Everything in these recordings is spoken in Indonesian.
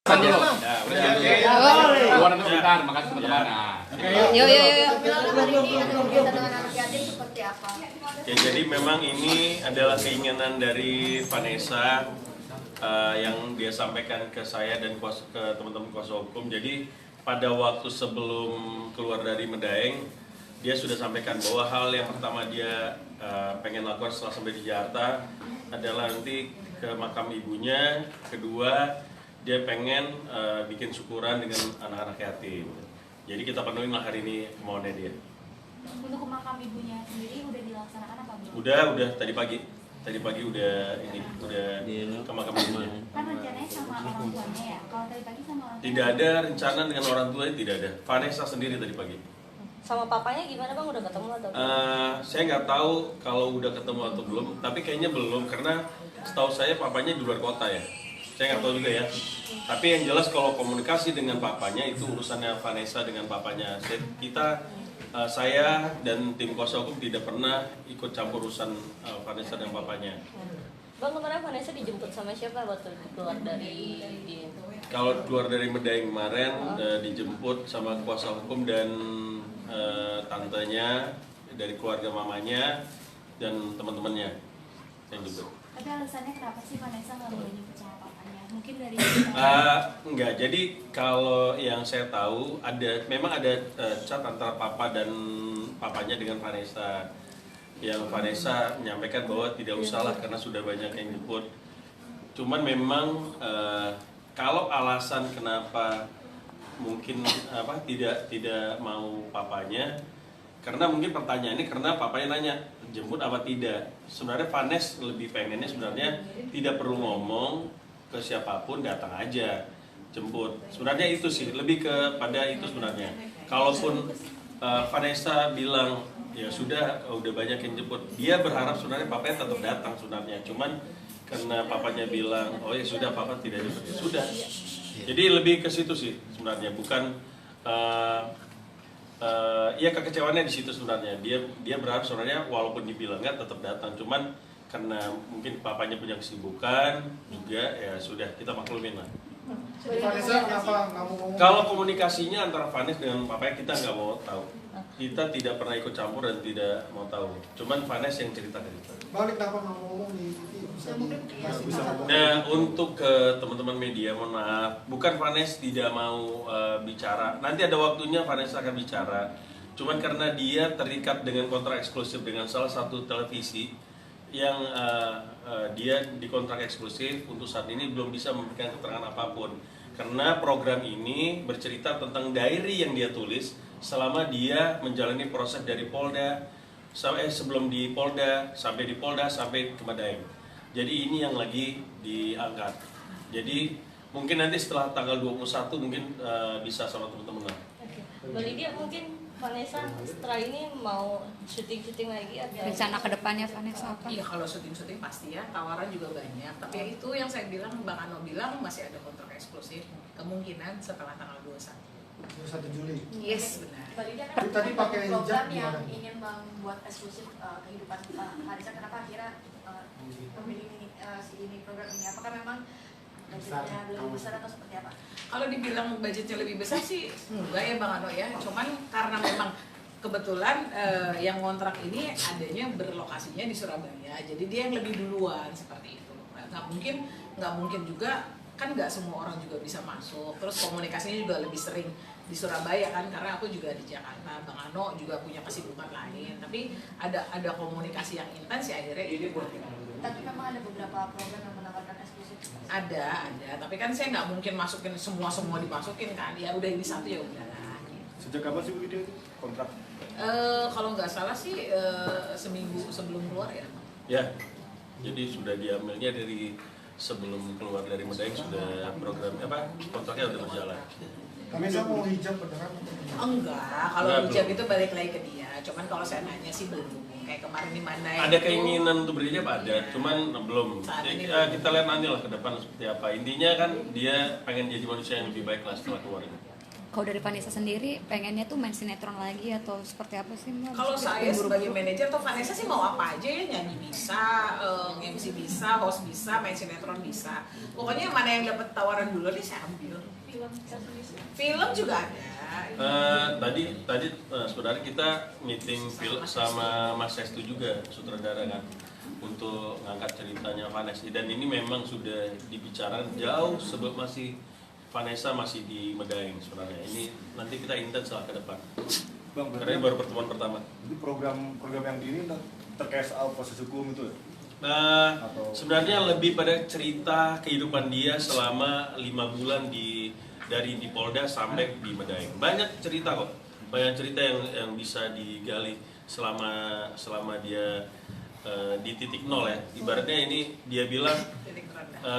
Saja. Ya, udah. Keluar dulu sebentar, makasih teman-teman. Yuk. Ya, jadi memang ini adalah keinginan dari Vanessa yang dia sampaikan ke saya dan ke teman-teman kuasa hukum. Jadi pada waktu sebelum keluar dari Medaeng, dia sudah sampaikan bahwa hal yang pertama dia pengen lakukan setelah sampai di Jakarta adalah nanti ke makam ibunya. Kedua, dia pengen bikin syukuran dengan anak-anak yatim. Jadi kita penuhin lah hari ini kemauannya dia. Untuk ke makam ibunya sendiri udah dilaksanakan apa belum? Udah tadi pagi. Tadi pagi udah ke makam ibunya. Kan rencananya sama orang tuanya ya? Kalau tadi pagi sama orang tuanya? Tidak ada rencana dengan orang tuanya, tidak ada. Vanessa sendiri tadi pagi. Sama papanya gimana bang? Udah ketemu atau belum? Saya nggak tahu kalau udah ketemu atau belum, tapi kayaknya belum karena setahu saya papanya di luar kota ya. Saya nggak tahu juga ya. Tapi yang jelas kalau komunikasi dengan papanya itu urusannya Vanessa dengan papanya. Saya dan tim kuasa hukum tidak pernah ikut campur urusan Vanessa dan papanya. Bang, kemarin Vanessa dijemput sama siapa waktu keluar dari ini? Kalau keluar dari Medaeng kemarin dijemput sama kuasa hukum dan tantenya dari keluarga mamanya dan teman-temannya yang juga. Tapi alasannya kenapa sih Vanessa nggak mau dijemput sama papanya? Mungkin dari Enggak, jadi kalau yang saya tahu memang ada chat antara papa dan papanya dengan Vanessa. Yang Vanessa menyampaikan bahwa tidak usahlah karena sudah banyak yang jemput. Cuman memang kalau alasan kenapa mungkin tidak mau papanya, karena mungkin pertanyaannya karena papanya nanya jemput apa tidak. Sebenarnya Vanessa lebih pengennya sebenarnya tidak perlu ngomong ke siapapun, datang aja jemput. Sebenarnya itu sih lebih kepada itu sebenarnya. Kalaupun Vanessa bilang ya sudah udah banyak yang jemput, dia berharap sebenarnya papanya tetap datang sebenarnya. Cuman karena papanya bilang oh ya sudah papa tidak jemput, ya sudah. Jadi lebih ke situ sih sebenarnya, bukan ya kekecewaannya di situ sebenarnya. Dia berharap sebenarnya walaupun dibilang nggak tetap datang, cuman karena mungkin papanya punya kesibukan juga ya sudah kita maklumin lah. Vanessa kenapa nggak mau ngomong? Kalau komunikasinya antara Vanessa dengan papanya kita nggak mau tahu. Kita tidak pernah ikut campur dan tidak mau tahu. Cuman Vanessa yang cerita ke kita. Balik kenapa nggak mau ngomong di TV? Bisa ngomong. Nah, untuk ke teman-teman media, mohon maaf, bukan Vanessa tidak mau bicara. Nanti ada waktunya Vanessa akan bicara. Cuman karena dia terikat dengan kontrak eksklusif dengan salah satu televisi yang dia dikontrak eksklusif untuk saat ini belum bisa memberikan keterangan apapun. Karena program ini bercerita tentang diary yang dia tulis selama dia menjalani proses dari Polda sebelum di Polda sampai di Polda sampai ke Medaeng. Jadi ini yang lagi diangkat. Jadi mungkin nanti setelah tanggal 21 mungkin bisa sama teman-teman lah. Oke. Mbak Lydia, mungkin Vanessa setelah ini mau syuting lagi atau rencana kedepannya Vanessa apa? Iya, kalau syuting pasti ya, tawaran juga banyak. Tapi ya itu yang saya bilang, Bang Ano bilang masih ada kontrak eksklusif. Kemungkinan setelah tanggal 21. 21 Juli. Yes, benar. Mbak Lydia kan Tadi pakai program hijab yang gimana? ingin membuat eksklusif kehidupan Vanessa, kenapa akhirnya memilih ini program ini? Apakah memang budgetnya lebih besar atau seperti apa? Kalau dibilang budgetnya lebih besar sih enggak ya Bang Ano ya. Cuman karena memang kebetulan yang kontrak ini adanya berlokasinya di Surabaya. Jadi dia yang lebih duluan seperti itu. Nggak mungkin juga kan nggak semua orang juga bisa masuk. Terus komunikasinya juga lebih sering di Surabaya kan, karena aku juga di Jakarta. Bang Ano juga punya kesibukan lain. Tapi ada komunikasi yang intens ya akhirnya ini buat kita. Tapi memang ada beberapa program yang menawarkan eksklusif. Ada, tapi kan saya nggak mungkin masukin semua dimasukin kan. Ya udah ini satu ya udah. Sejak kapan sih begitu kontrak? Kalau nggak salah sih seminggu sebelum keluar ya. Ya, jadi sudah diambilnya dari sebelum keluar dari Medaeng sudah program kontraknya sudah berjalan. Vanessa mau hijab beneran? Enggak, kalau Enggak, hijab belum. itu balik lagi ke dia. Cuman kalau saya nanya sih belum. Kayak kemarin di mana Ada keinginan untuk berhijab ada, cuman belum. Saat ini Kita lihat nanti lah ke depan seperti apa. Intinya kan dia pengen jadi manusia yang lebih baik lah setelah keluar ini. Kalau dari Vanessa sendiri pengennya tuh main sinetron lagi atau seperti apa sih Mbak? Kalau Maksudnya saya buru-buru? sebagai manajer atau Vanessa sih mau apa aja ya, nyanyi bisa, MC bisa, host bisa, main sinetron bisa. Pokoknya mana yang dapat tawaran dulu nih saya ambil. Film juga ada. Tadi sebenarnya kita meeting film sama Mas Sestu juga, sutradara kan, untuk ngangkat ceritanya Vanessa. Dan ini memang sudah dibicarakan jauh sebelum Vanessa masih di Medaeng sebenarnya. Ini nanti kita intens lah ke depan. Bang, Karena ini baru pertemuan pertama. Jadi program yang di ini terkait soal proses hukum itu ya? Sebenarnya lebih pada cerita kehidupan dia selama 5 bulan dari di Polda sampai di Medaeng. Banyak cerita kok, banyak cerita yang bisa digali selama dia di titik nol ya. Ibaratnya ini dia bilang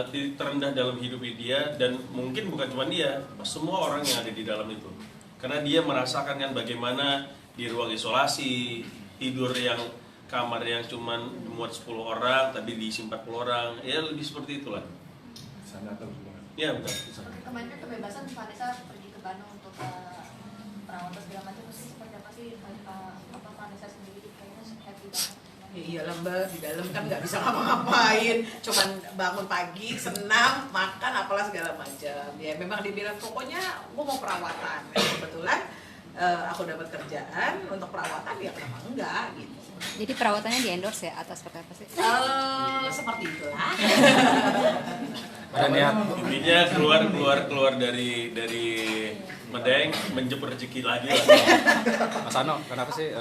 titik terendah dalam hidup dia, dan mungkin bukan cuma dia, semua orang yang ada di dalam itu. Karena dia merasakan kan bagaimana di ruang isolasi, tidur yang kamar yang cuma muat 10 orang tapi diisi 40 orang, ya lebih seperti itulah. Sana atau gimana? Ya betul. Kemarin kan kebebasan Vanessa pergi ke Bandung untuk perawatan segala macam, sih seperti apa sih Vanessa sendiri kayaknya happy banget. Ya iyalah Mbak, di dalam kan nggak bisa ngapa-ngapain, cuman bangun pagi, senam, makan, apalah segala macam. Ya memang dibilang pokoknya gue mau perawatan. Ya, kebetulan aku dapat kerjaan untuk perawatan, ya kenapa enggak gitu. Jadi perawatannya di endorse ya atau seperti apa sih? Seperti itulah. Ada niat. Intinya keluar dari Medaeng menjemput rezeki lagi lah. Mas Ano, kenapa sih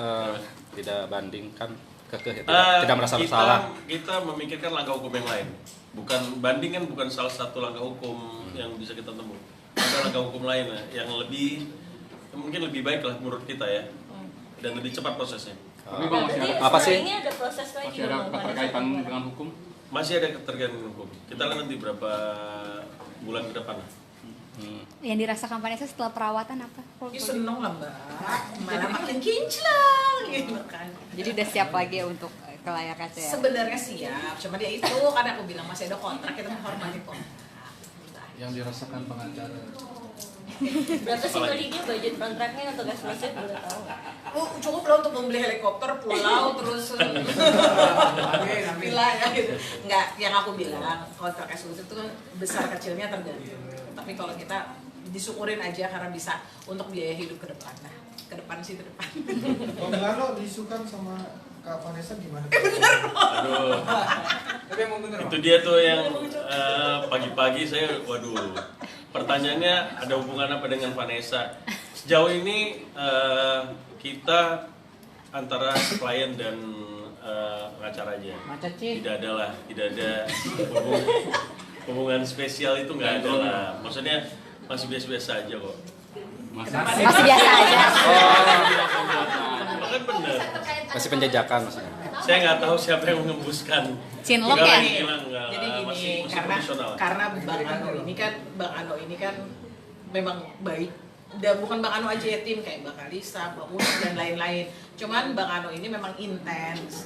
tidak bandingkan tidak merasa bersalah? Kita memikirkan langkah hukum yang lain. Bukan banding kan bukan salah satu langkah hukum yang bisa kita tempuh. Ada langkah hukum lain yang mungkin lebih baik lah menurut kita ya, dan lebih cepat prosesnya. Tapi Bang, masih ada apa sih? Ini ada proses lagi. Masih ada keterkaitan dengan hukum? Masih ada keterkaitan dengan hukum. Kita lihat nanti berapa bulan ke depan. Yang dirasakan Vanessa setelah perawatan apa? Ya seneng lah Mbak, malah makin kinclong gitu kan. Jadi udah siap lagi ya untuk ke layar kaca ya? Sebenarnya siap, cuma dia itu kan aku bilang masih ada kontrak, kita menghormati kontrak. Yang dirasakan pengacara. Berapa sih tadi dia budget kontraknya untuk eksklusif, boleh tahu? Cukup lah untuk membeli helikopter, pulau, terus villa ya gitu. Enggak, yang aku bilang kontrak eksklusif itu kan besar kecilnya tergantung. Tapi kalau kita disyukurin aja karena bisa untuk biaya hidup ke depan. Nah, ke depan sih ke depan. Bang Gano disukan sama Kak Vanessa gimana? Aduh, Tapi emang bener itu dia tuh yang pagi-pagi saya, waduh, pertanyaannya ada hubungan apa dengan Vanessa? Sejauh ini kita antara klien dan pengacara aja. Tidak ada hubungan spesial, itu nggak ada lah. Maksudnya masih biasa-biasa aja kok. Masih biasa aja. Kan bener. Masih penjajakan maksudnya. Saya nggak tahu siapa yang mengembuskan. Cinlok Enggak ya? lagi, enggak. Jadi gini, Masih profesional. karena Bang Ano ini kan memang baik. Dan bukan Bang Ano aja ya, tim kayak Mbak Kalisa, Mbak Musa dan lain-lain. Cuman Bang Ano ini memang intens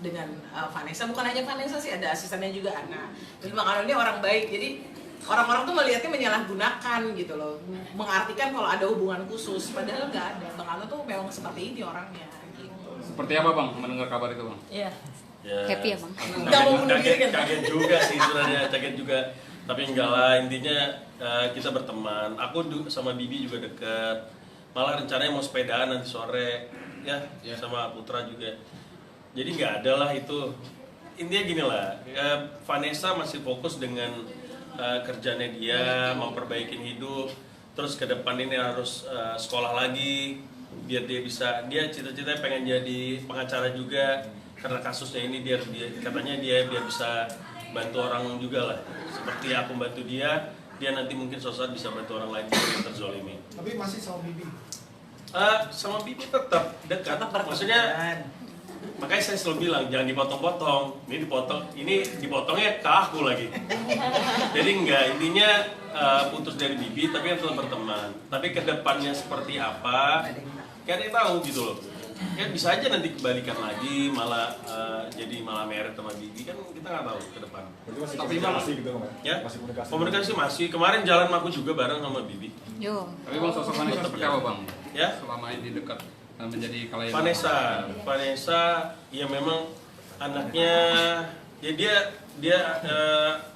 dengan Vanessa. Bukan hanya Vanessa sih, ada asistennya juga Ana. Jadi Bang Ano ini orang baik. Jadi orang-orang tuh melihatnya menyalahgunakan gitu loh, mengartikan kalau ada hubungan khusus, padahal nggak ada. Bang Ano tuh memang seperti ini orangnya gitu. Seperti apa Bang mendengar kabar itu Bang? Iya. Ya, Happy ya, Bang? Nggak mau bunuh diri kan? Kaget juga sih sebenarnya, kaget juga. Tapi enggak lah, intinya kita berteman. Aku sama Bibi juga deket. Malah rencananya mau sepedaan nanti sore, ya sama Putra juga. Jadi nggak ada lah itu. Intinya gini lah, Vanessa masih fokus dengan kerjanya dia, memperbaiki hidup. Terus ke depan ini harus sekolah lagi, biar dia cita-citanya pengen jadi pengacara juga. Karena kasusnya ini katanya dia biar bisa bantu orang juga lah. Seperti aku bantu dia nanti mungkin suatu saat bisa bantu orang lain yang terzolimi. Tapi masih sama Bibi. Sama Bibi tetap dekat. Maksudnya, makanya saya selalu bilang jangan dipotong-potong. Ini dipotongnya ke aku lagi. Jadi enggak, intinya putus dari Bibi tapi kan tetap berteman. Tapi kedepannya seperti apa, kan dia tahu gitu loh. kan bisa aja nanti kebalikan lagi, malah jadi malah meret sama Bibi, kan kita nggak tahu ke depan. Berarti masih Tapi komunikasi gitu kan? Ya, Masih komunikasi. komunikasi masih. Kemarin jalan aku juga bareng sama Bibi. Yo. Tapi Bang, sosok Vanessa seperti apa Bang? Ya, Selama ini dekat menjadi kalayan. Vanessa, ya memang anaknya, ya dia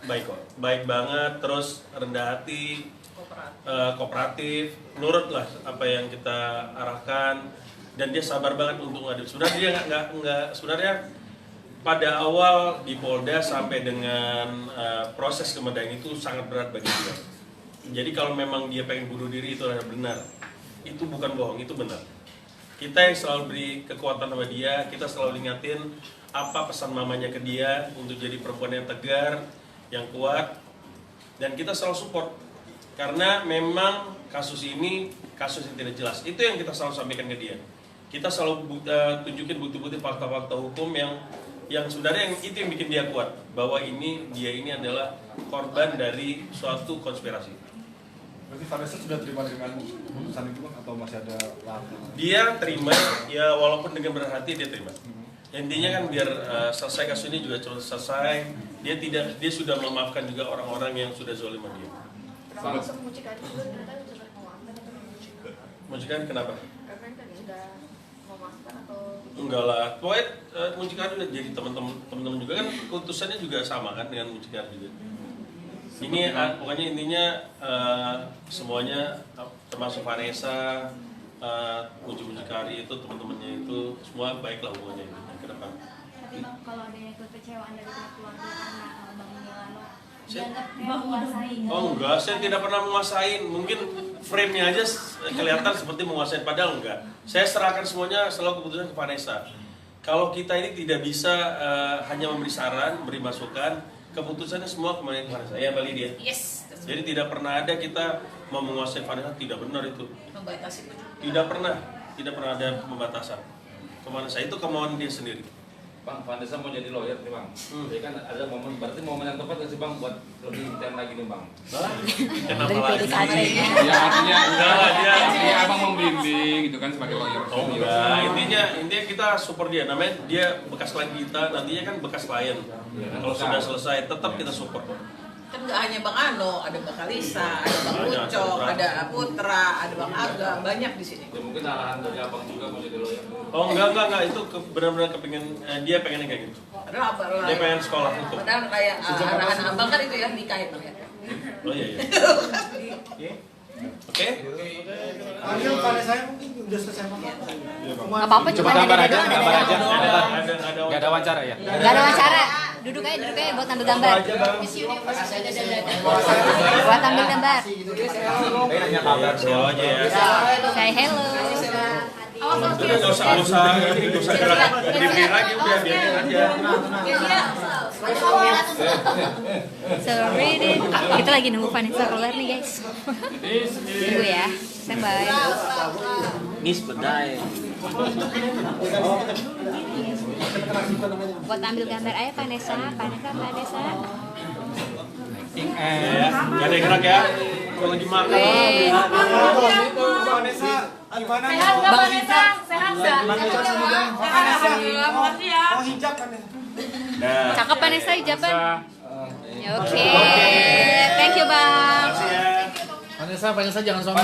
baik kok, baik banget, terus rendah hati, kooperatif, nurut lah apa yang kita arahkan, dan dia sabar banget untuk ngadep. Sebenarnya dia nggak sebenarnya pada awal di Polda sampai dengan proses ke Medan itu sangat berat bagi dia. Jadi kalau memang dia pengen bunuh diri itu adalah benar, itu bukan bohong, itu benar. Kita yang selalu beri kekuatan sama dia, kita selalu ingatin apa pesan mamanya ke dia untuk jadi perempuan yang tegar, yang kuat, dan kita selalu support. Karena memang kasus ini kasus yang tidak jelas. Itu yang kita selalu sampaikan ke dia. Kita selalu tunjukin bukti-bukti fakta-fakta hukum yang sebenarnya itu yang bikin dia kuat, bahwa dia ini adalah korban dari suatu konspirasi. Berarti Vanessa sudah terima dengan keputusan itu Bang, atau masih ada lama? Dia terima, ya walaupun dengan berat hati dia terima. Intinya kan biar selesai kasus ini juga cepat selesai. Dia sudah memaafkan juga orang-orang yang sudah zalim sama dia. Kalau langsung mucikari juga ternyata sudah memaafkan atau Mucikari kenapa? Reverend tadi sudah memaafkan atau Enggak lah, pokoknya Mucikari udah jadi teman-teman juga kan, keputusannya juga sama kan dengan Mucikari juga. Ini pokoknya intinya semuanya termasuk Vanessa, Mucikari itu teman-temannya itu semua baiklah hubungannya ke depan. Tapi Bang, kalau ada kekecewaan dari pihak keluarga karena Bang Milano Saya- dianggap menguasai. Oh enggak, saya tidak pernah menguasain. Mungkin frame-nya aja kelihatan seperti menguasai, padahal enggak. Saya serahkan semuanya selalu keputusan ke Vanessa. Kalau kita ini tidak bisa hanya memberi saran, memberi masukan, keputusannya semua kembali ke Vanessa. Ya Bali dia. Yes. Jadi tidak pernah ada kita mau menguasai Vanessa, tidak benar itu. Membatasi itu. Tidak pernah ada pembatasan. Kemana saya itu kemauan dia sendiri. Bang, Vanessa mau jadi lawyer nih Bang. Jadi kan ada momen, berarti momen yang tepat nggak sih Bang buat lebih intens lagi nih Bang? Kenapa Dari lagi? PDKT-nya. Ya artinya Enggak lah, artinya Abang membimbing gitu kan sebagai lawyer. Oh enggak, intinya kita support dia. Namanya dia bekas klien kita, nantinya kan bekas klien. Kalau sudah selesai, tetap kita support. Kan nggak hanya Bang Ano, ada Bang Kalisa, ada Bang Banyak, Ucok, Putra. ada Putra, ada Bang Aga, banyak di sini. Ya mungkin arahan dari Abang juga mau jadi lawyer. Oh enggak, itu benar-benar kepingin dia pengennya kayak gitu. Padahal apa? Dia pengen sekolah hukum. Padahal kayak arahan Abang kan itu ya nikah ya Bang ya. Oh iya. Oke. Panggil Vanessa mungkin udah selesai makan. Nggak apa-apa, cuma gambar ada aja, doang, gambar aja. Nggak Nggak ada wawancara ya? Nggak ada wawancara. Duduk aja buat ambil gambar. aja bang. Buat ambil gambar. Nanya kabar Slow aja ya. Say hello. Udah nggak usah gerak berdiri lagi, udah biarin aja. Sorry deh. Kita lagi nunggu Vanessa keluar nih guys. Tunggu ya. Standby. Miss Bedai. Buat ambil gambar aja Vanessa. Ya, nggak ada gerak ya. Kalau lagi makan. Weh. Vanessa, gimana nih? Sehat nggak Vanessa? Sehat nggak? Vanessa, Makasih ya. mau hijab kan ya? Nah, Cakep Vanessa hijaban. Oke. Thank you Bang. makasih ya. Vanessa jangan sombong.